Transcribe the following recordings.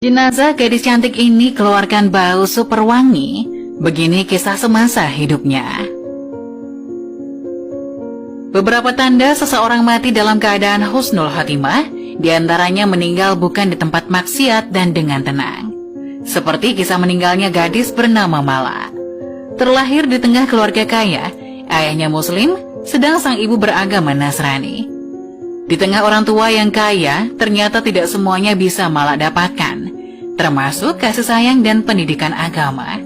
Jenazah gadis cantik ini keluarkan bau super wangi. Begini kisah semasa hidupnya. Beberapa tanda seseorang mati dalam keadaan husnul khotimah, diantaranya meninggal bukan di tempat maksiat dan dengan tenang. Seperti kisah meninggalnya gadis bernama Mala. Terlahir di tengah keluarga kaya, ayahnya muslim, sedang sang ibu beragama Nasrani. Di tengah orang tua yang kaya, ternyata tidak semuanya bisa Mala dapatkan, termasuk kasih sayang dan pendidikan agama.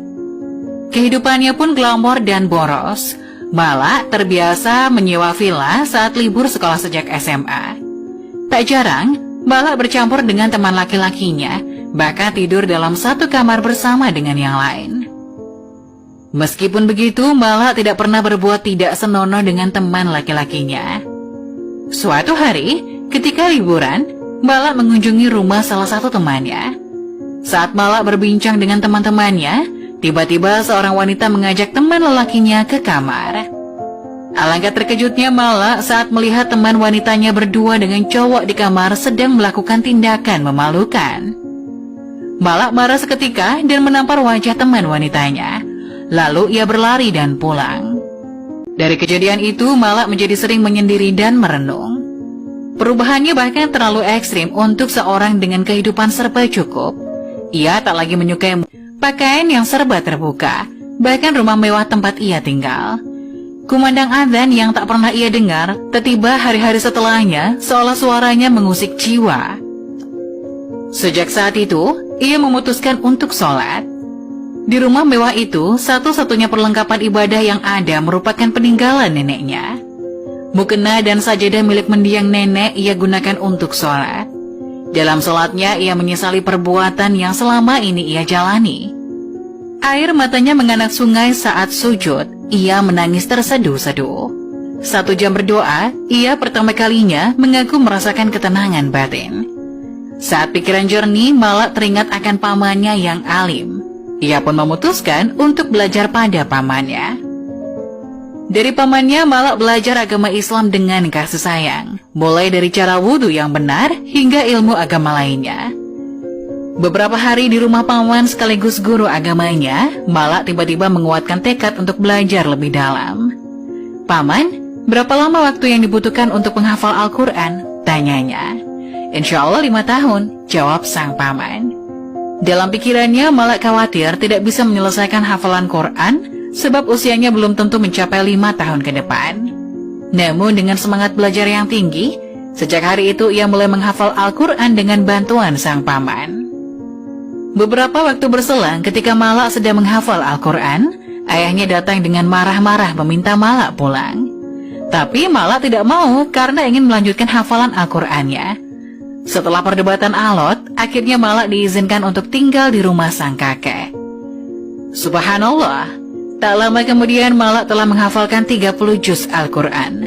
Kehidupannya pun glamor dan boros. Mala terbiasa menyewa villa saat libur sekolah sejak SMA. Tak jarang, Mala bercampur dengan teman laki-lakinya, bahkan tidur dalam satu kamar bersama dengan yang lain. Meskipun begitu, Mala tidak pernah berbuat tidak senonoh dengan teman laki-lakinya. Suatu hari, ketika liburan, Mala mengunjungi rumah salah satu temannya. Saat Mala berbincang dengan teman-temannya, tiba-tiba seorang wanita mengajak teman lelakinya ke kamar. Alangkah terkejutnya Mala saat melihat teman wanitanya berdua dengan cowok di kamar sedang melakukan tindakan memalukan. Mala marah seketika dan menampar wajah teman wanitanya. Lalu ia berlari dan pulang. Dari kejadian itu, Mala menjadi sering menyendiri dan merenung. Perubahannya bahkan terlalu ekstrim untuk seorang dengan kehidupan serba cukup. Ia tak lagi menyukai pakaian yang serba terbuka, bahkan rumah mewah tempat ia tinggal. Kumandang adzan yang tak pernah ia dengar, tiba-tiba hari-hari setelahnya, seolah suaranya mengusik jiwa. Sejak saat itu, ia memutuskan untuk sholat. Di rumah mewah itu, satu-satunya perlengkapan ibadah yang ada merupakan peninggalan neneknya. Mukena dan sajadah milik mendiang nenek ia gunakan untuk sholat. Dalam sholatnya, ia menyesali perbuatan yang selama ini ia jalani. Air matanya menganak sungai saat sujud, ia menangis terseduh-seduh. 1 jam berdoa, ia pertama kalinya mengaku merasakan ketenangan batin. Saat pikiran jernih, Mala teringat akan pamannya yang alim. Ia pun memutuskan untuk belajar pada pamannya. Dari pamannya, Mala belajar agama Islam dengan kasih sayang, mulai dari cara wudhu yang benar hingga ilmu agama lainnya. Beberapa hari di rumah paman sekaligus guru agamanya, Mala tiba-tiba menguatkan tekad untuk belajar lebih dalam. "Paman, berapa lama waktu yang dibutuhkan untuk menghafal Al-Quran?" tanyanya. "Insya Allah 5 tahun, jawab sang paman. Dalam pikirannya, Mala khawatir tidak bisa menyelesaikan hafalan Quran sebab usianya belum tentu mencapai 5 tahun ke depan. Namun dengan semangat belajar yang tinggi, sejak hari itu ia mulai menghafal Al-Quran dengan bantuan sang paman. Beberapa waktu berselang ketika Mala sedang menghafal Al-Quran, ayahnya datang dengan marah-marah meminta Mala pulang. Tapi Mala tidak mau karena ingin melanjutkan hafalan Al-Qurannya. Setelah perdebatan alot, akhirnya Mala diizinkan untuk tinggal di rumah sang kakek. Subhanallah, tak lama kemudian Mala telah menghafalkan 30 juz Al-Quran.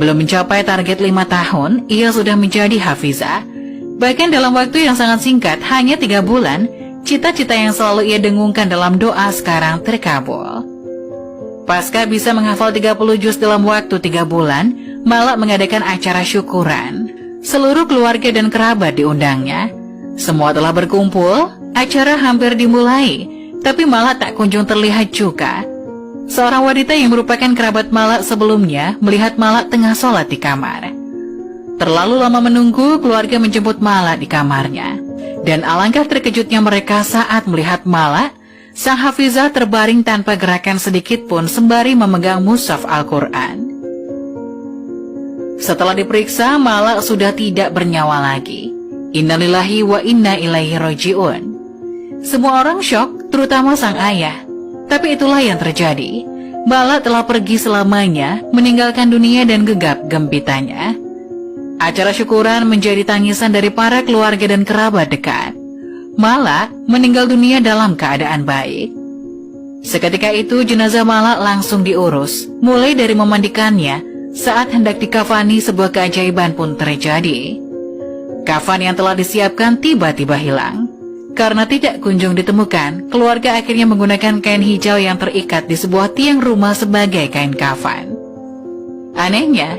Belum mencapai target 5 tahun, ia sudah menjadi hafizah. Bahkan dalam waktu yang sangat singkat, hanya 3 bulan, cita-cita yang selalu ia dengungkan dalam doa sekarang terkabul. Pasca bisa menghafal 30 juz dalam waktu 3 bulan, Mala mengadakan acara syukuran. Seluruh keluarga dan kerabat diundangnya. Semua telah berkumpul, acara hampir dimulai, tapi Mala tak kunjung terlihat juga. Seorang wanita yang merupakan kerabat Mala sebelumnya melihat Mala tengah sholat di kamar. Terlalu lama menunggu, keluarga menjemput Mala di kamarnya. Dan alangkah terkejutnya mereka saat melihat Mala, sang hafizah terbaring tanpa gerakan sedikit pun sembari memegang mushaf Al-Quran. Setelah diperiksa, Mala sudah tidak bernyawa lagi. Innalillahi wa inna ilaihi raji'un. Semua orang syok, terutama sang ayah. Tapi itulah yang terjadi. Mala telah pergi selamanya, meninggalkan dunia dan gegap gempitannya. Acara syukuran menjadi tangisan dari para keluarga dan kerabat dekat. Mala meninggal dunia dalam keadaan baik. Seketika itu jenazah Mala langsung diurus, mulai dari memandikannya. Saat hendak dikafani, sebuah keajaiban pun terjadi. Kafan yang telah disiapkan tiba-tiba hilang. Karena tidak kunjung ditemukan, keluarga akhirnya menggunakan kain hijau yang terikat di sebuah tiang rumah sebagai kain kafan. Anehnya,